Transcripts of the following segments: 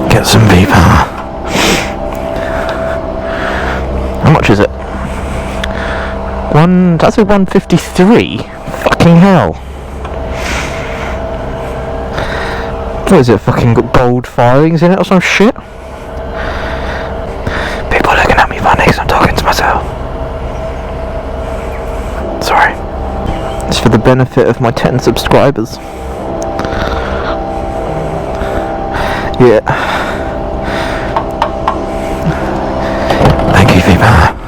Get some V-power. How much is it? That's a 153. Fucking hell. What is it? Fucking got gold filings in it or some shit? People are looking at me funny because I'm talking to myself. Sorry. It's for the benefit of my 10 subscribers. Yeah. Thank you, V-power.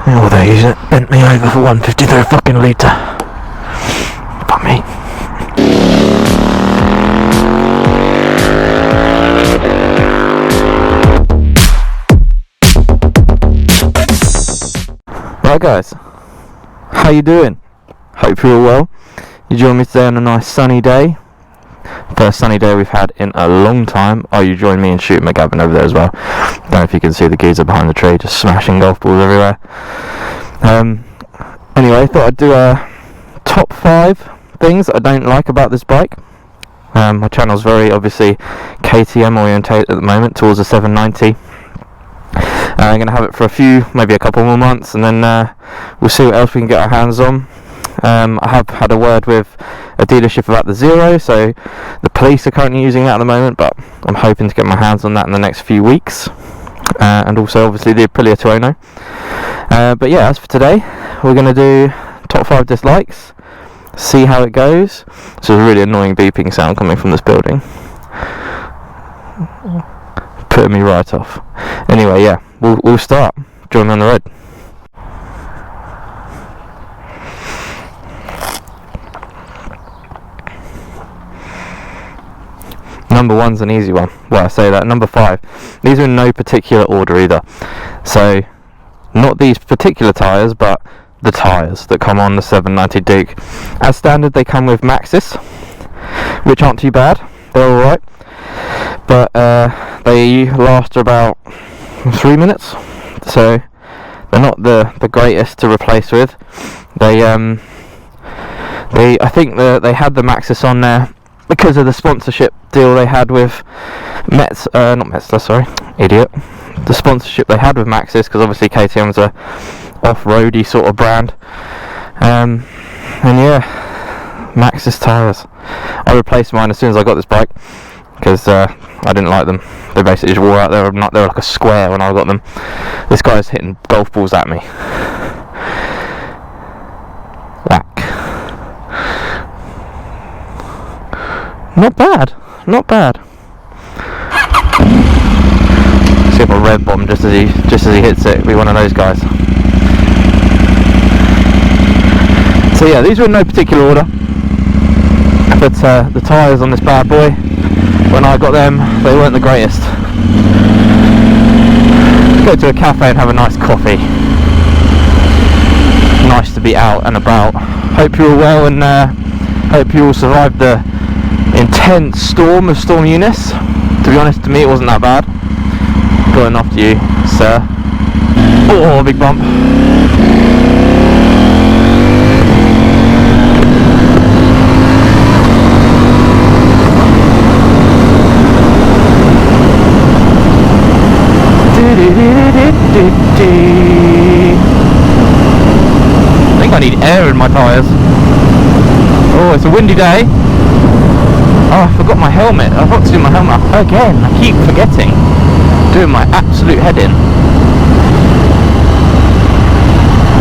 Although you bent me over for 153 fucking litre. Fuck me. Right guys, how you doing? Hope you're all well. You join me today on a nice sunny day. First sunny day we've had in a long time. Oh, you join me in shooting McGavin over there as well. Don't know if you can see the geezer behind the tree just smashing golf balls everywhere. Anyway, thought I'd do a top 5 things that I don't like about this bike. My channel's very obviously KTM orientated at the moment towards the 790. I'm going to have it for maybe a couple more months, and then we'll see what else we can get our hands on. I have had a word with a dealership about the Zero, so the police are currently using that at the moment, but I'm hoping to get my hands on that in the next few weeks. And also obviously the Aprilia Tuono. But yeah, as for today, we're going to do top 5 dislikes, see how it goes. There's a really annoying beeping sound coming from this building. Putting me right off. Anyway, yeah, we'll start. Join me on the road. Number 1's an easy one. Well, I say that. Number 5. These are in no particular order either. So, not these particular tyres, but the tyres that come on the 790 Duke. As standard, they come with Maxxis, which aren't too bad. They're alright. But they last about 3 minutes. So, they're not the greatest to replace with. I think they had the Maxxis on there because of the sponsorship deal they had with the sponsorship they had with Maxxis, because obviously KTM's a off-roady sort of brand. And yeah, Maxxis tyres. I replaced mine as soon as I got this bike because I didn't like them. They basically just wore out. They were like a square when I got them. This guy's hitting golf balls at me. Whack. Not bad. See if I red bomb just as he hits it. Be one of those guys. So yeah, these are in no particular order. But the tyres on this bad boy, when I got them, they weren't the greatest. Go to a cafe and have a nice coffee. Nice to be out and about. Hope you're all well, and hope you all survived the intense storm of Storm Eunice. To be honest, to me it wasn't that bad. Going after you, sir. Oh, big bump. I think I need air in my tyres. Oh, it's a windy day. Oh, I forgot my helmet. I forgot to do my helmet again. I keep forgetting. Doing my absolute head in.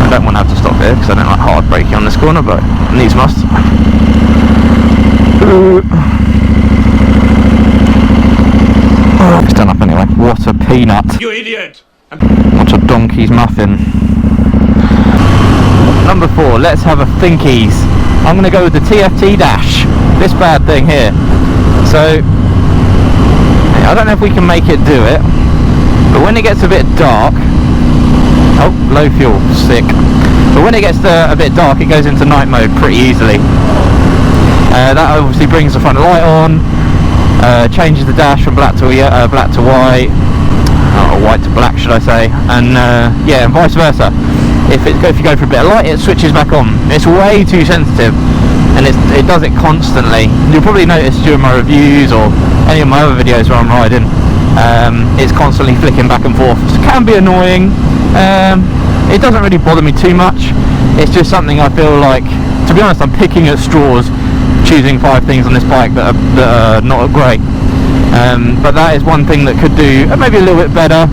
I don't want to have to stop here because I don't like hard braking on this corner, but needs must. It's done up anyway. What a peanut. You idiot! What a donkey's muffin. Number 4, let's have a thinkies. I'm going to go with the TFT dash. This bad thing here. So, I don't know if we can make it do it, but when it gets a bit dark, oh, low fuel, sick. But when it gets a bit dark, it goes into night mode pretty easily. That obviously brings the front light on, changes the dash from black to white, or white to black should I say, and yeah, and vice versa. If you go for a bit of light, it switches back on. It's way too sensitive, and it does it constantly. You'll probably notice during my reviews or any of my other videos where I'm riding, it's constantly flicking back and forth. So it can be annoying. It doesn't really bother me too much. It's just something I feel like, to be honest, I'm picking at straws, choosing 5 things on this bike that are not great. But that is one thing that could do maybe a little bit better.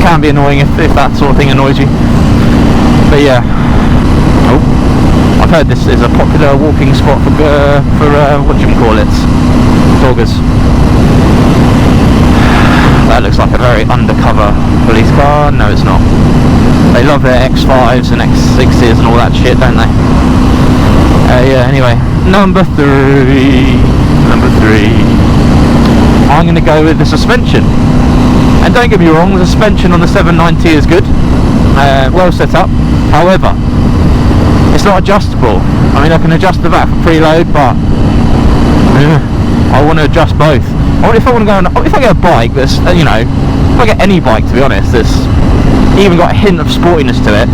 Can be annoying if that sort of thing annoys you. But yeah. Oh, I've heard this is a popular walking spot for what do you call it? Doggers. That looks like a very undercover police car. No, it's not. They love their X5s and X6s and all that shit, don't they? Yeah, anyway. Number 3. I'm going to go with the suspension. And don't get me wrong, the suspension on the 790 is good. Well set up. However, it's not adjustable. I mean, I can adjust the VAT for preload, but I want to adjust both. If I get a bike that's, if I get any bike, to be honest, that's even got a hint of sportiness to it,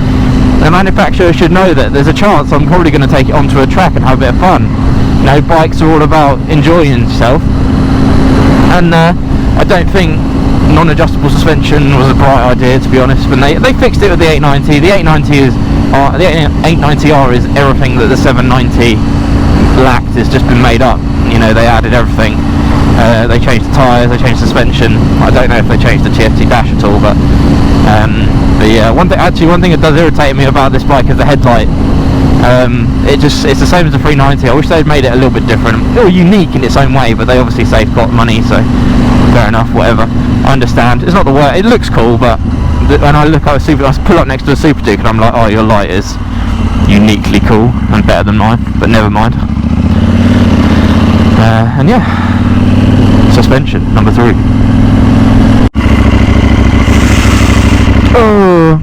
the manufacturer should know that there's a chance I'm probably going to take it onto a track and have a bit of fun. Bikes are all about enjoying yourself, and I don't think non-adjustable suspension was a bright idea, to be honest. When they fixed it with the 890. The 890R is everything that the 790 lacked. It's just been made up. They added everything. They changed the tyres, they changed the suspension. I don't know if they changed the TFT dash at all, but yeah, one thing that does irritate me about this bike is the headlight. It's the same as the 390. I wish they'd made it a little bit different, a little unique in its own way, but they obviously saved got money, so fair enough, whatever. I understand. It's not the worst. It looks cool, but when I look at I pull up next to a Super Duke and I'm like, oh, your light is uniquely cool and better than mine, but never mind. And yeah, suspension, number 3. Oh,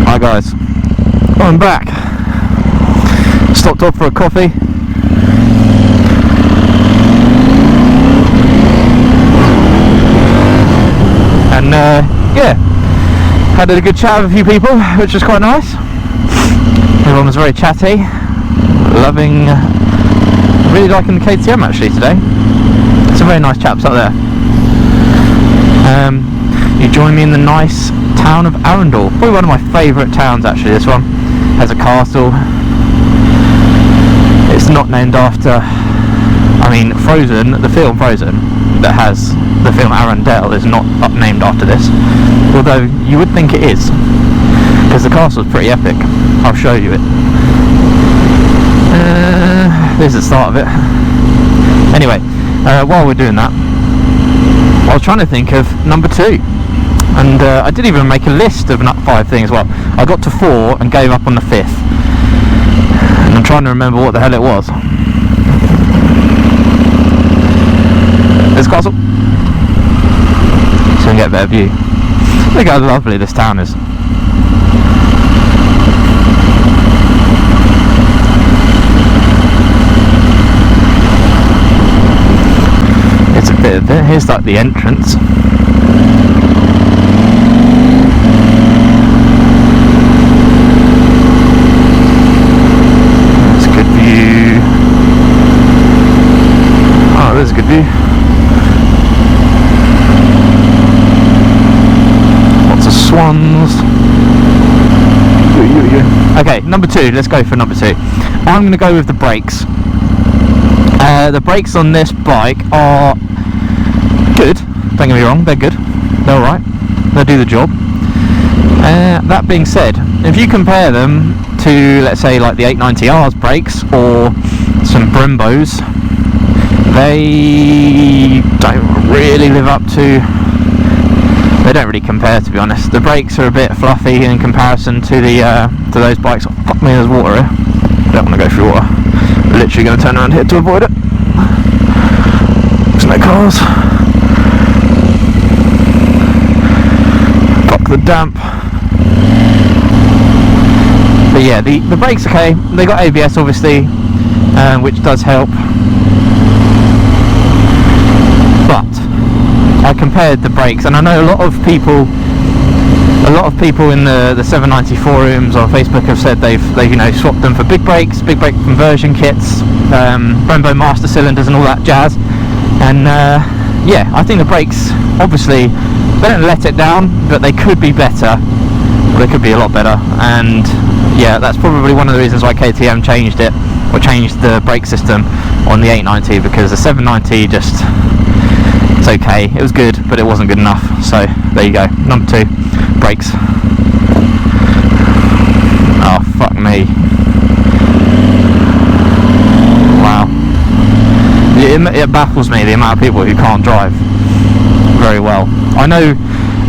hi guys, I'm back. Stopped off for a coffee. And yeah, had a good chat with a few people, which was quite nice. Everyone was very chatty, really liking the KTM actually today. Some very nice chaps up there. You join me in the nice town of Arundel, probably one of my favourite towns actually. This one has a castle. It's not named after, Frozen, the film Frozen, that has the film Arundel, is not named after this, although you would think it is, because the castle's pretty epic. I'll show you it. There's the start of it. Anyway, while we're doing that, I was trying to think of number 2, and I didn't even make a list of 5 things. Well, I got to 4 and gave up on the 5th, and I'm trying to remember what the hell it was. This castle, so we can get a better view. Look how lovely this town is. It's a bit of it. Here's like the entrance. That's a good view. Oh, there's a good view. Swans. Okay, number 2. Let's go for number 2. I'm going to go with the brakes. The brakes on this bike are good. Don't get me wrong, they're good. They're alright. They'll do the job. That being said, if you compare them to, let's say, like the 890R's brakes or some Brembos, they don't really live up to. They don't really compare, to be honest. The brakes are a bit fluffy in comparison to to those bikes. Oh, fuck me, there's water here. Don't want to go through water. I'm literally going to turn around here to avoid it. There's no cars. Fuck the damp. But yeah, the brakes okay. They got ABS obviously, which does help. But I compared the brakes, and I know a lot of people A lot of people in the 790 forums or Facebook have said they've swapped them for big brakes, big brake conversion kits, Brembo master cylinders and all that jazz. And yeah, I think the brakes, obviously they don't let it down, but they could be better. They could be a lot better. And yeah, that's probably one of the reasons why KTM changed it, or changed the brake system on the 890, because the 790 just, it's okay, it was good, but it wasn't good enough. So there you go, number 2, brakes. Oh fuck me. Wow. It baffles me, the amount of people who can't drive very well. I know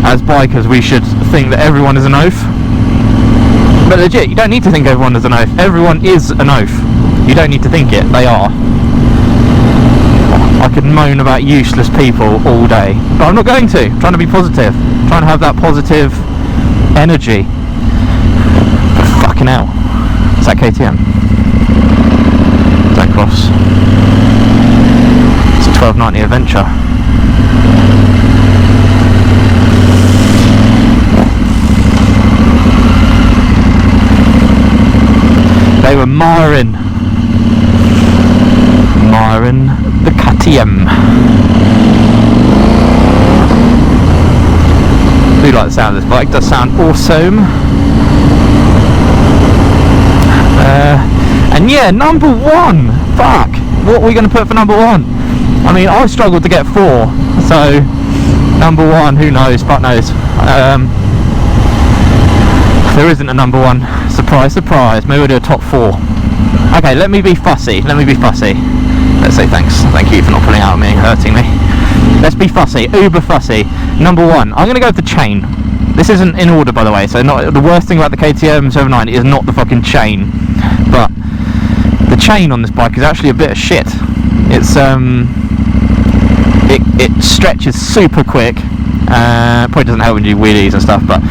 as bikers we should think that everyone is an oaf, but legit, you don't need to think everyone is an oaf. Everyone is an oaf. You don't need to think it, they are. I could moan about useless people all day, but I'm not going to. I'm trying to be positive. I'm trying to have that positive energy. Fucking hell. Is that KTM? Don't cross. It's a 1290 Adventure. They were miring the KTM. I do like the sound of this bike, it does sound awesome. And yeah, number 1. Fuck, what are we going to put for number 1? I mean, I struggled to get 4, so number 1, who knows, fuck knows. There isn't a number 1. Surprise, surprise. Maybe we'll do a top 4. Okay, let me be fussy. Let's say thanks. Thank you for not pulling out at me and hurting me. Let's be fussy. Uber fussy. Number 1. I'm going to go with the chain. This isn't in order, by the way, so not the worst thing about the KTM 790 is not the fucking chain. But the chain on this bike is actually a bit of shit. It's it stretches super quick. Probably doesn't help when you do wheelies and stuff, but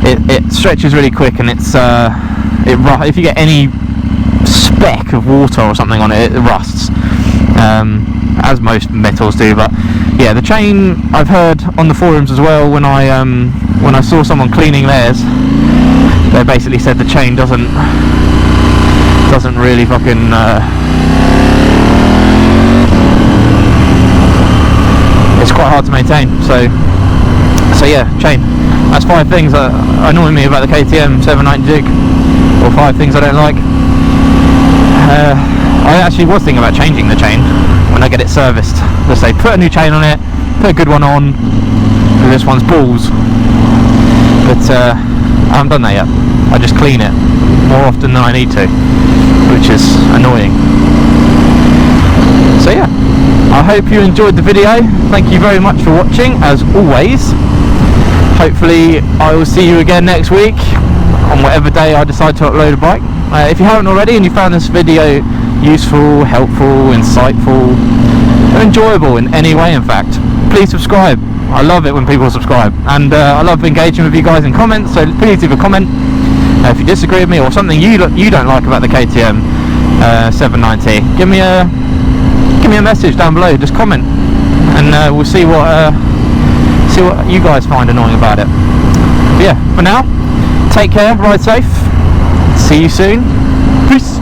it stretches really quick, and it's if you get any speck of water or something on it, it rusts, as most metals do. But yeah, the chain, I've heard on the forums as well, when I saw someone cleaning theirs, they basically said the chain doesn't really fucking it's quite hard to maintain. So yeah, chain. That's 5 things that annoy me about the KTM 790 Duke, or 5 things I don't like. I actually was thinking about changing the chain when I get it serviced. Let's say put a new chain on it, put a good one on, because this one's balls. But I haven't done that yet. I just clean it more often than I need to, which is annoying. So yeah, I hope you enjoyed the video. Thank you very much for watching, as always. Hopefully I will see you again next week, on whatever day I decide to upload a bike. If you haven't already and you found this video useful, helpful, insightful, or enjoyable in any way, in fact, please subscribe. I love it when people subscribe, and I love engaging with you guys in comments, so please leave a comment if you disagree with me, or something you don't like about the KTM 790. Give me a message down below, just comment, and we'll see what you guys find annoying about it. But yeah, for now, take care, ride safe, see you soon, peace.